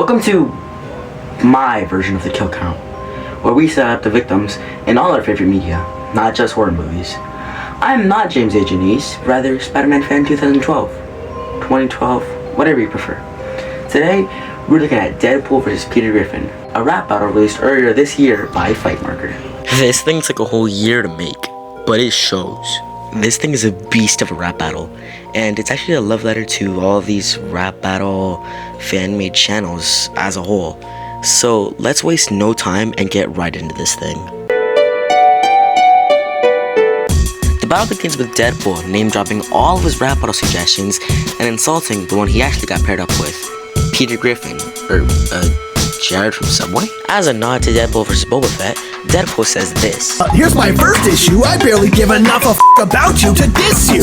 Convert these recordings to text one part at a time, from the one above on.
Welcome to my version of the kill count, where we set up the victims in all our favorite media, not just horror movies. I'm not James A. Janice, rather Spider-Man fan 2012, 2012, whatever you prefer. Today, we're looking at Deadpool vs. Peter Griffin, a rap battle released earlier this year by Fightmarker. This thing took a whole year to make, but it shows. This thing is a beast of a rap battle, and it's actually a love letter to all of these rap battle fan-made channels as a whole. So let's waste no time and get right into this thing. The battle begins with Deadpool name-dropping all of his rap battle suggestions and insulting the one he actually got paired up with, Peter Griffin, or Jared from Subway. As a nod to Deadpool vs. Boba Fett, Deadpool says this. Here's my first issue. I barely give enough a about you to diss you.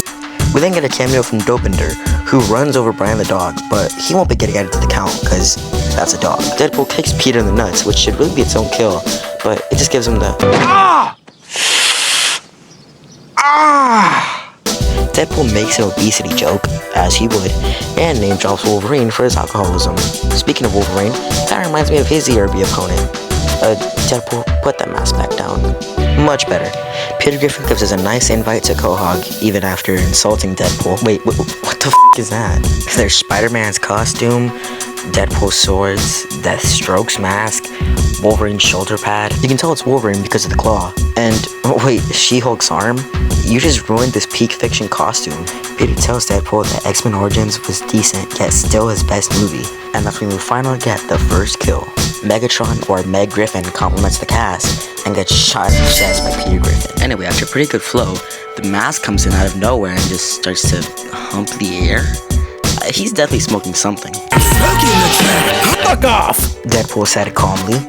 We then get a cameo from Dopender, who runs over Brian the dog, but he won't be getting added to the count, because that's a dog. Deadpool kicks Peter in the nuts, which should really be its own kill, but it just gives him the Deadpool makes an obesity joke, as he would, and name drops Wolverine for his alcoholism. Speaking of Wolverine, that reminds me of his ERB opponent. Deadpool, put that mask back down. Much better. Peter Griffin gives us a nice invite to Quahog, even after insulting Deadpool. Wait, what the f*** is that? There's Spider-Man's costume, Deadpool's swords, Deathstroke's mask, Wolverine's shoulder pad. You can tell it's Wolverine because of the claw. And, wait, She-Hulk's arm? You just ruined this peak fiction costume. Peter tells Deadpool that X-Men Origins was decent, yet still his best movie. And that's when we finally get the first kill. Megatron, or Meg Griffin, compliments the cast and gets shot in the chest by Peter Griffin. Anyway, after a pretty good flow, the mask comes in out of nowhere and just starts to hump the air. He's definitely smoking something. Fuck off! Deadpool said calmly,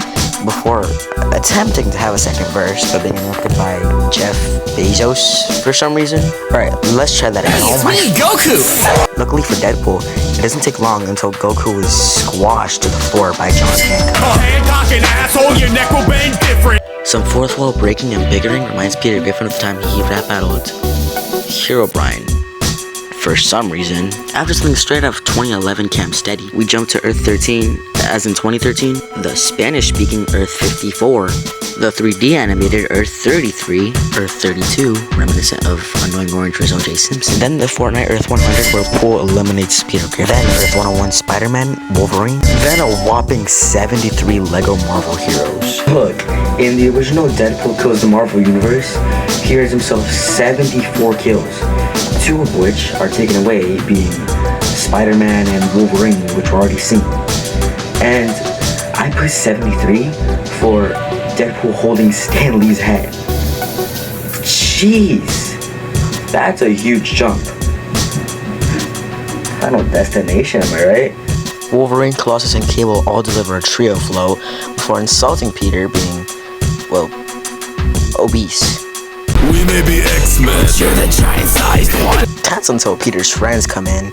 before attempting to have a second verse, but being interrupted by Jeff Bezos for some reason. Alright, let's try that again. It's me, Goku! Luckily for Deadpool, it doesn't take long until Goku is squashed to the floor by John Hancock. Hancock, asshole, your neck will bend different! Some fourth wall breaking and bickering reminds Peter Griffin of the time he rap battled Herobrine. For some reason, after something straight out of 2011 Camp Steady, we jump to Earth 13, as in 2013, the Spanish-speaking Earth 54, the 3D animated Earth 33, Earth 32, reminiscent of Annoying Orange Rizzo J. Simpson, then the Fortnite Earth 100 where Pool eliminates Peter Griffin, then Earth 101 Spider-Man, Wolverine, then a whopping 73 Lego Marvel heroes. Look, in the original Deadpool Kills the Marvel Universe, he has himself 74 kills, 2 of which are taken away, being Spider-Man and Wolverine, which were already seen. And I put 73 for Deadpool holding Stan Lee's head. Jeez, that's a huge jump. Final destination, am I right? Wolverine, Colossus, and Cable all deliver a trio flow before insulting Peter, being, well, obese. We may be X-Men, but you're the giant-sized one. That's until Peter's friends come in,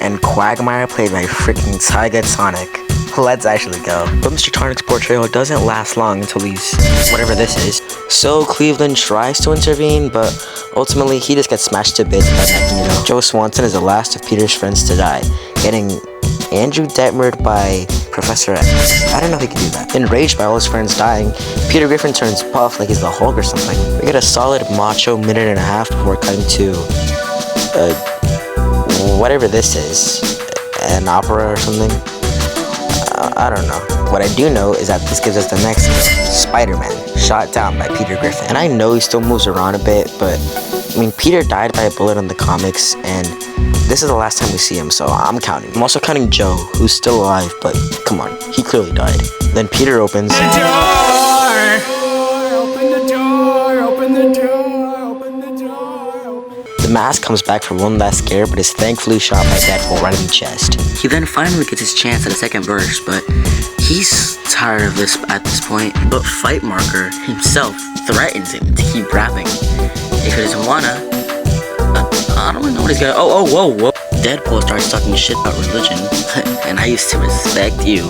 and Quagmire played by freaking Tyga Tonic. Let's actually go. But Mr. Tonic's portrayal doesn't last long until he's whatever this is. So Cleveland tries to intervene, but ultimately he just gets smashed to bits by Magneto. Joe Swanson is the last of Peter's friends to die, getting Andrew Detmered by Professor X. I don't know if he can do that. Enraged by all his friends dying, Peter Griffin turns buff like he's the Hulk or something. We get a solid macho minute and a half before cutting to, whatever this is. An opera or something? I don't know. What I do know is that this gives us the next kill, Spider-Man, shot down by Peter Griffin. And I know he still moves around a bit, but I mean, Peter died by a bullet in the comics, and this is the last time we see him, so I'm counting. I'm also counting Joe, who's still alive, but come on, he clearly died. Then Peter opens. Open the door! Open the door! Open the door! The mask comes back for one last scare, but is thankfully shot by Deadpool right in the chest. He then finally gets his chance at a second verse, but he's tired of this at this point. But Fightmarker himself threatens him to keep rapping. If he doesn't wanna, I don't really know what he's got. Whoa. Deadpool starts talking shit about religion, and I used to respect you.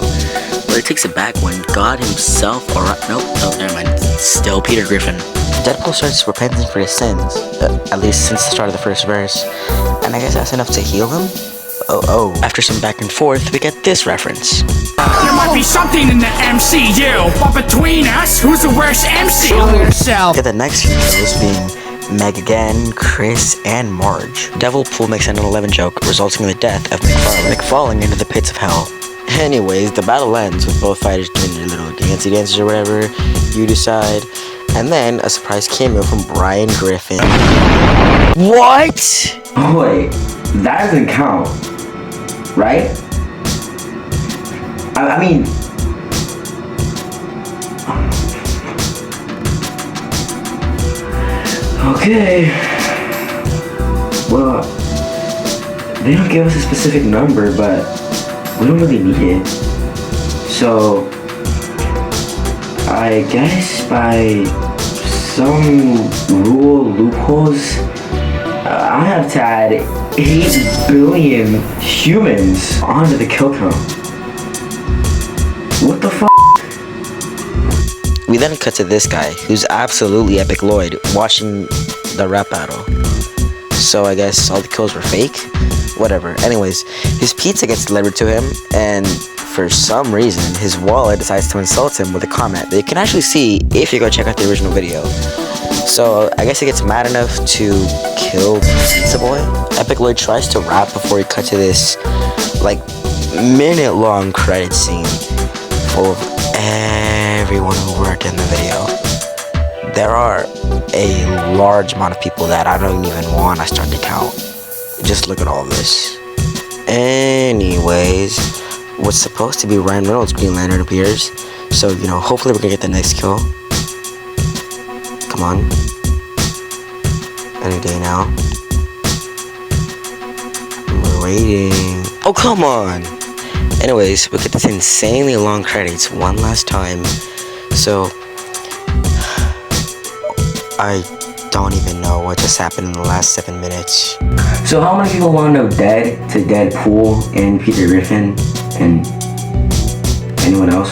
But it takes it back when God himself, never mind, still Peter Griffin. Deadpool starts repenting for his sins, at least since the start of the first verse, and I guess that's enough to heal him? Oh. After some back and forth, we get this reference. There might be something in the MCU, but between us, who's the worst MC? Show yourself. Get the next few kills being Meg again, Chris, and Marge. Deadpool makes an 11 joke, resulting in the death of McFarlane falling into the pits of hell. Anyways, the battle ends with both fighters doing their little dances or whatever, you decide. And then a surprise cameo from Brian Griffin. What? Oh wait, that doesn't count, right? I mean, okay. Well, they don't give us a specific number, but we don't really need it. So, I guess by some loopholes, I have to add 8 billion humans onto the kill count. What the f***? We then cut to this guy, who's absolutely Epic Lloyd, watching the rap battle. So I guess all the kills were fake? Whatever. Anyways, his pizza gets delivered to him, and for some reason, his wallet decides to insult him with a comment that you can actually see if you go check out the original video. So I guess he gets mad enough to kill Pizza Boy. Epic Lloyd tries to rap before he cuts to this, like, minute-long credit scene full of everyone who worked in the video. There are a large amount of people that I don't even want to start to count. Just look at all this. Anyways, what's supposed to be Ryan Reynolds' Green Lantern appears. So, you know, hopefully we're gonna get the next kill. Come on. Any day now. We're waiting. Oh, come on! Anyways, we get this insanely long credits one last time. So, I don't even know what just happened in the last 7 minutes. So how many people want to know dead to Deadpool and Peter Griffin and anyone else?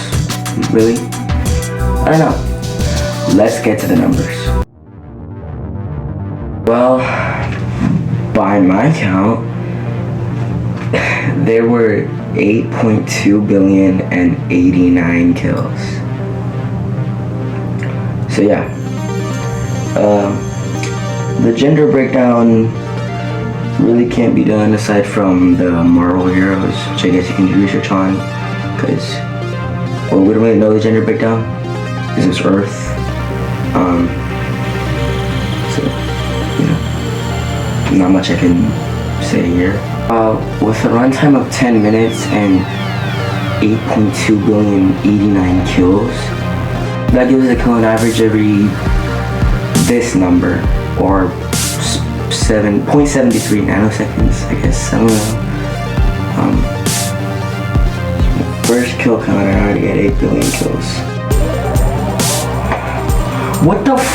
Really? I don't know. Let's get to the numbers. Well, by my count, there were 8.2 billion and 89 kills. So yeah, the gender breakdown really can't be done aside from the Marvel heroes, which I guess you can do research on, because, well, we don't really know the gender breakdown, because it's Earth. So, you know, not much I can say here. With a runtime of 10 minutes and 8.2 billion 89 kills, that gives us a kill on average every this number, or 7.73 nanoseconds, I guess. I don't know. First kill count, I already got 8 billion kills. What the f?